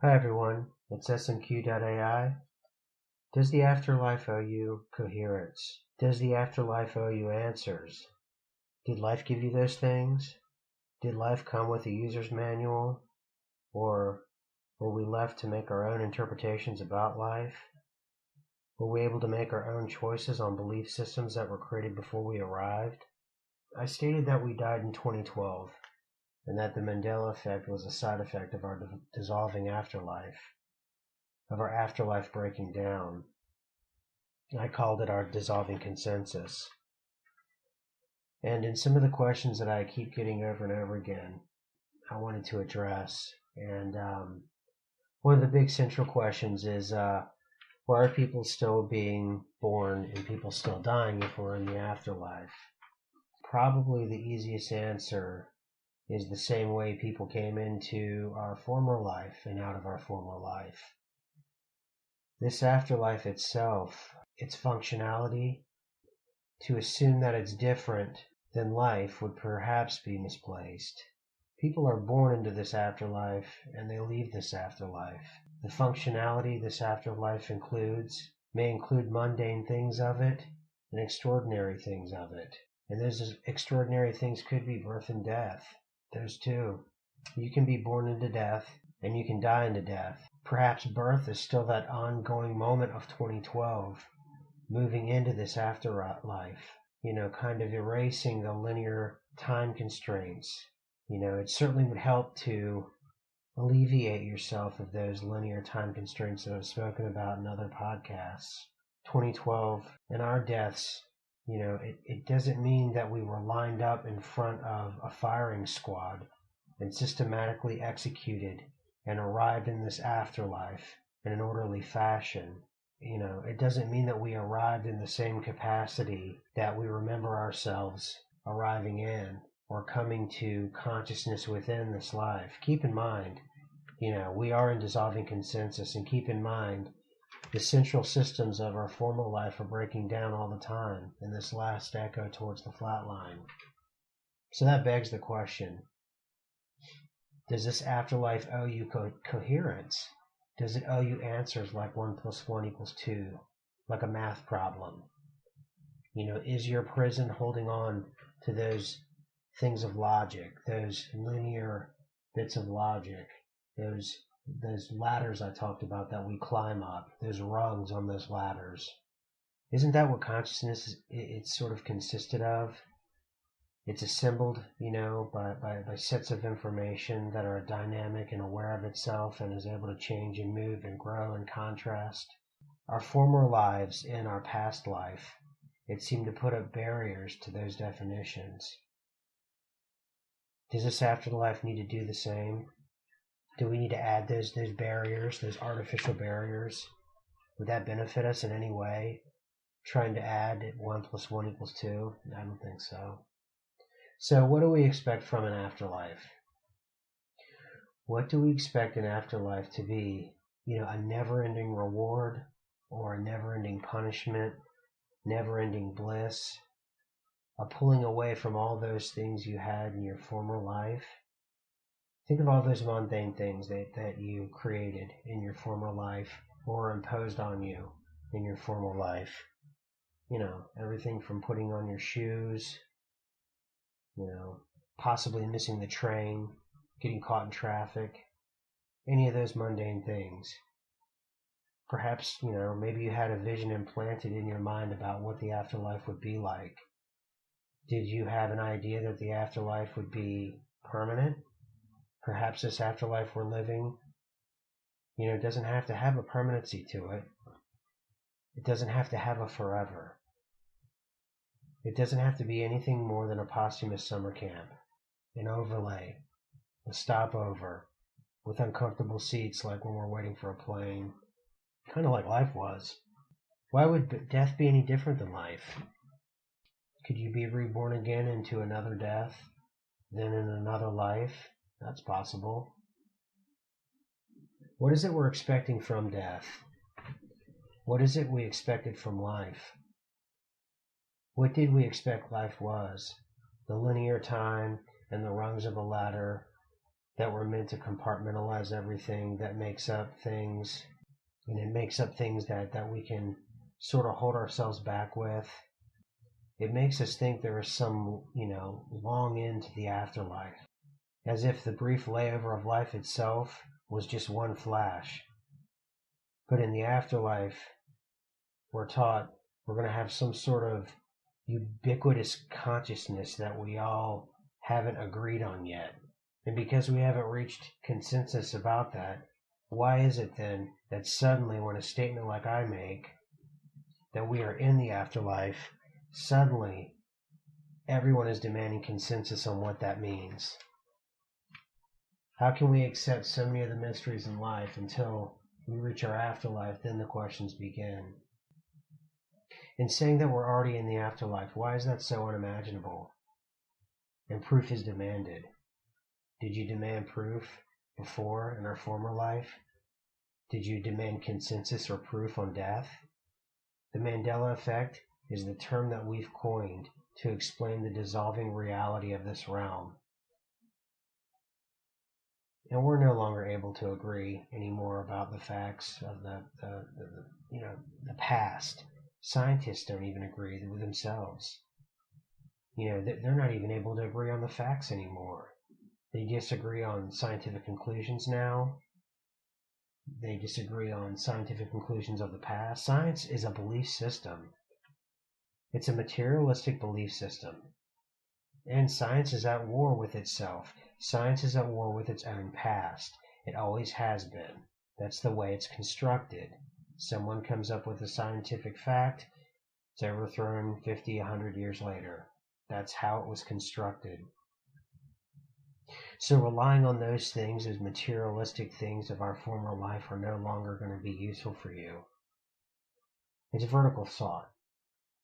Hi everyone, it's SMQ.ai. Does the afterlife owe you coherence? Does the afterlife owe you answers? Did life give you those things? Did life come with a user's manual? Or were we left to make our own interpretations about life? Were we able to make our own choices on belief systems that were created before we arrived? I stated that we died in 2012, and that the Mandela Effect was a side effect of our dissolving afterlife, of our afterlife breaking down. I called it our dissolving consensus. And in some of the questions that I keep getting over and over again, I wanted to address. And one of the big central questions is, why are people still being born and people still dying if we're in the afterlife? Probably the easiest answer is the same way people came into our former life and out of our former life. This afterlife itself, its functionality, to assume that it's different than life would perhaps be misplaced. People are born into this afterlife and they leave this afterlife. The functionality this afterlife may include mundane things of it and extraordinary things of it. And those extraordinary things could be birth and death. Those two. You can be born into death and you can die into death. Perhaps birth is still that ongoing moment of 2012, moving into this afterlife, kind of erasing the linear time constraints. It certainly would help to alleviate yourself of those linear time constraints that I've spoken about in other podcasts. 2012 and our deaths, it doesn't mean that we were lined up in front of a firing squad and systematically executed and arrived in this afterlife in an orderly fashion. It doesn't mean that we arrived in the same capacity that we remember ourselves arriving in or coming to consciousness within this life. Keep in mind, we are in dissolving consensus, and keep in mind the central systems of our former life are breaking down all the time in this last echo towards the flat line. So that begs the question, does this afterlife owe you coherence? Does it owe you answers like 1 + 1 = 2, like a math problem? Is your prison holding on to those things of logic, those linear bits of logic, those ladders I talked about that we climb up, those rungs on those ladders? Isn't that what consciousness it's sort of consisted of? It's assembled, by sets of information that are dynamic and aware of itself and is able to change and move and grow and contrast. Our former lives and our past life, it seemed to put up barriers to those definitions. Does this afterlife need to do the same? Do we need to add those barriers, those artificial barriers? Would that benefit us in any way? Trying to add 1 + 1 = 2? I don't think so. So what do we expect from an afterlife? What do we expect an afterlife to be? A never-ending reward or a never-ending punishment, never-ending bliss, a pulling away from all those things you had in your former life? Think of all those mundane things that you created in your former life or imposed on you in your former life. Everything from putting on your shoes, possibly missing the train, getting caught in traffic, any of those mundane things. Perhaps, maybe you had a vision implanted in your mind about what the afterlife would be like. Did you have an idea that the afterlife would be permanent? Perhaps this afterlife we're living, doesn't have to have a permanency to it. It doesn't have to have a forever. It doesn't have to be anything more than a posthumous summer camp, an overlay, a stopover, with uncomfortable seats like when we're waiting for a plane, kind of like life was. Why would death be any different than life? Could you be reborn again into another death, then in another life? That's possible. What is it we're expecting from death? What is it we expected from life? What did we expect life was? The linear time and the rungs of a ladder, that we're meant to compartmentalize everything, that makes up things, and it makes up things that we can sort of hold ourselves back with. It makes us think there is some, long end to the afterlife, as if the brief layover of life itself was just one flash. But in the afterlife, we're taught we're going to have some sort of ubiquitous consciousness that we all haven't agreed on yet. And because we haven't reached consensus about that, why is it then that suddenly when a statement like I make, that we are in the afterlife, suddenly everyone is demanding consensus on what that means? How can we accept so many of the mysteries in life until we reach our afterlife? Then the questions begin. In saying that we're already in the afterlife, why is that so unimaginable? And proof is demanded. Did you demand proof before in our former life? Did you demand consensus or proof on death? The Mandela Effect is the term that we've coined to explain the dissolving reality of this realm. And we're no longer able to agree anymore about the facts of the past. Scientists don't even agree with themselves. They're not even able to agree on the facts anymore. They disagree on scientific conclusions now. They disagree on scientific conclusions of the past. Science is a belief system. It's a materialistic belief system. And science is at war with itself. Science is at war with its own past. It always has been. That's the way it's constructed. Someone comes up with a scientific fact, it's overthrown 50, 100 years later. That's how it was constructed. So relying on those things as materialistic things of our former life are no longer going to be useful for you. It's vertical thought.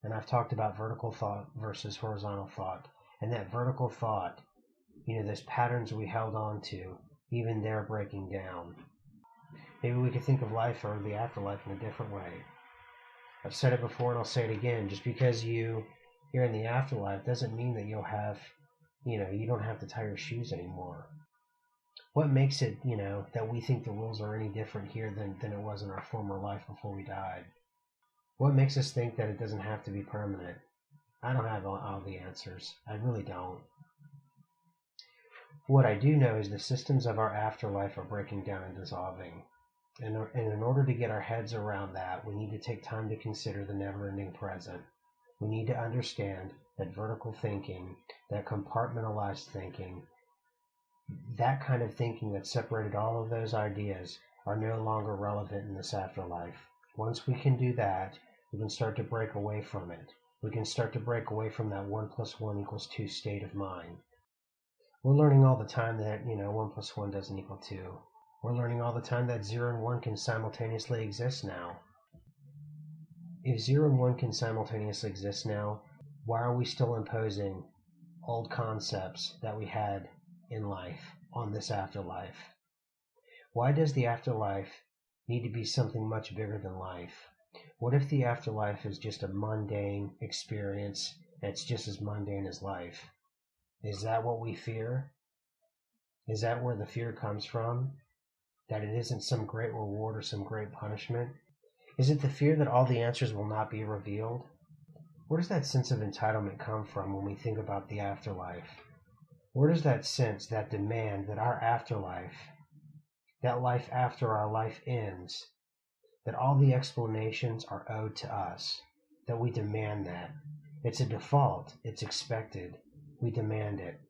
And I've talked about vertical thought versus horizontal thought. And that vertical thought, those patterns we held on to, even they're breaking down. Maybe we could think of life or the afterlife in a different way. I've said it before and I'll say it again. Just because you're in the afterlife doesn't mean that you'll have, you don't have to tie your shoes anymore. What makes it, that we think the rules are any different here than it was in our former life before we died? What makes us think that it doesn't have to be permanent? I don't have all the answers. I really don't. What I do know is the systems of our afterlife are breaking down and dissolving. And in order to get our heads around that, we need to take time to consider the never-ending present. We need to understand that vertical thinking, that compartmentalized thinking, that kind of thinking that separated all of those ideas are no longer relevant in this afterlife. Once we can do that, we can start to break away from it. We can start to break away from that 1 + 1 = 2 state of mind. We're learning all the time that, 1 + 1 doesn't equal 2. We're learning all the time that 0 and 1 can simultaneously exist now. If 0 and 1 can simultaneously exist now, why are we still imposing old concepts that we had in life on this afterlife? Why does the afterlife need to be something much bigger than life? What if the afterlife is just a mundane experience that's just as mundane as life? Is that what we fear? Is that where the fear comes from? That it isn't some great reward or some great punishment? Is it the fear that all the answers will not be revealed? Where does that sense of entitlement come from when we think about the afterlife? Where does that sense, that demand that our afterlife, that life after our life ends, that all the explanations are owed to us, that we demand that? It's a default. It's expected. We demand it.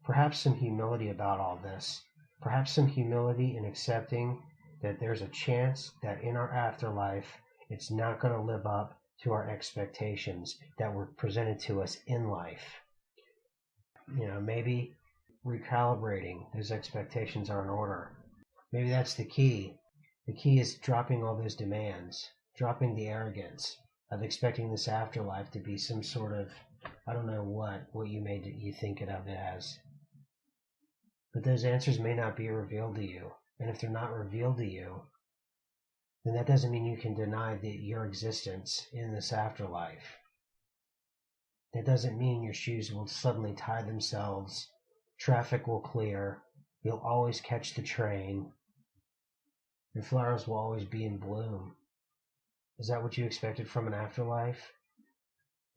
Perhaps some humility about all this. Perhaps some humility in accepting that there's a chance that in our afterlife, it's not going to live up to our expectations that were presented to us in life. Maybe recalibrating those expectations are in order. Maybe that's the key. The key is dropping all those demands, dropping the arrogance of expecting this afterlife to be some sort of, I don't know what you think of it as. But those answers may not be revealed to you. And if they're not revealed to you, then that doesn't mean you can deny your existence in this afterlife. That doesn't mean your shoes will suddenly tie themselves, traffic will clear, You'll always catch the train. And flowers will always be in bloom. Is that what you expected from an afterlife?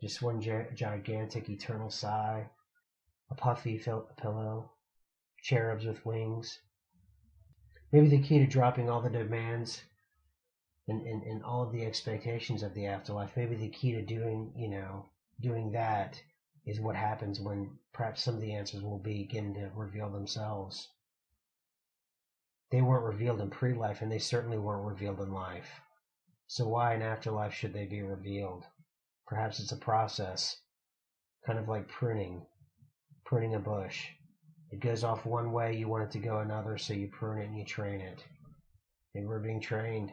Just one gigantic eternal sigh, a puffy pillow, cherubs with wings. Maybe the key to dropping all the demands and all of the expectations of the afterlife, maybe the key to doing that is what happens when perhaps some of the answers will begin to reveal themselves. They weren't revealed in pre-life, and they certainly weren't revealed in life. So why in afterlife should they be revealed? Perhaps it's a process, kind of like pruning a bush. It goes off one way, you want it to go another, so you prune it and you train it. Maybe we're being trained.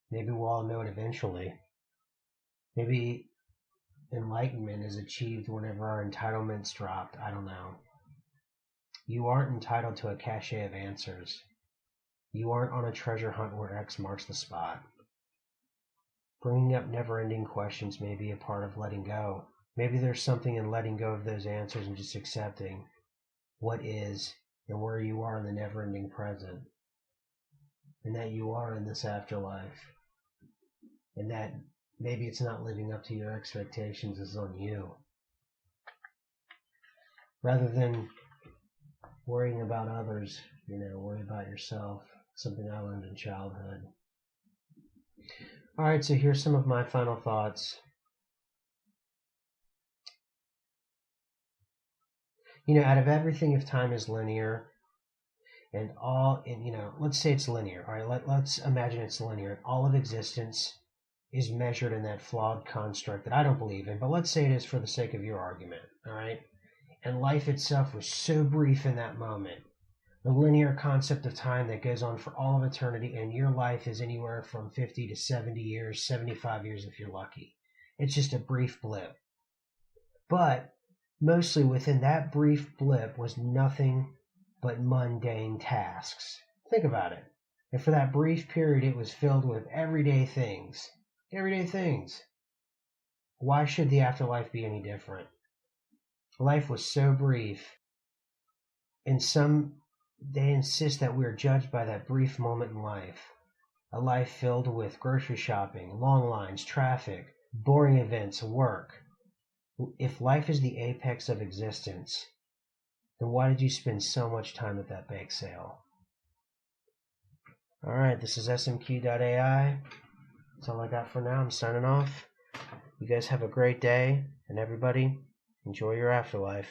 Maybe we'll all know it eventually. Maybe enlightenment is achieved whenever our entitlement's dropped. I don't know. You aren't entitled to a cache of answers. You aren't on a treasure hunt where X marks the spot. Bringing up never-ending questions may be a part of letting go. Maybe there's something in letting go of those answers and just accepting what is and where you are in the never-ending present. And that you are in this afterlife. And that maybe it's not living up to your expectations, it's on you. Rather than worrying about others, worry about yourself. Something I learned in childhood. Alright, so here's some of my final thoughts. Out of everything, if time is linear, let's say it's linear. Alright, let's imagine it's linear. All of existence is measured in that flawed construct that I don't believe in, but let's say it is for the sake of your argument. Alright? And life itself was so brief in that moment. The linear concept of time that goes on for all of eternity, and your life is anywhere from 50 to 70 years, 75 years if you're lucky. It's just a brief blip. But mostly within that brief blip was nothing but mundane tasks. Think about it. And for that brief period, it was filled with everyday things. Everyday things. Why should the afterlife be any different? Life was so brief. And they insist that we are judged by that brief moment in life. A life filled with grocery shopping, long lines, traffic, boring events, work. If life is the apex of existence, then why did you spend so much time at that bake sale? Alright, this is smq.ai. That's all I got for now. I'm signing off. You guys have a great day, and everybody, enjoy your afterlife.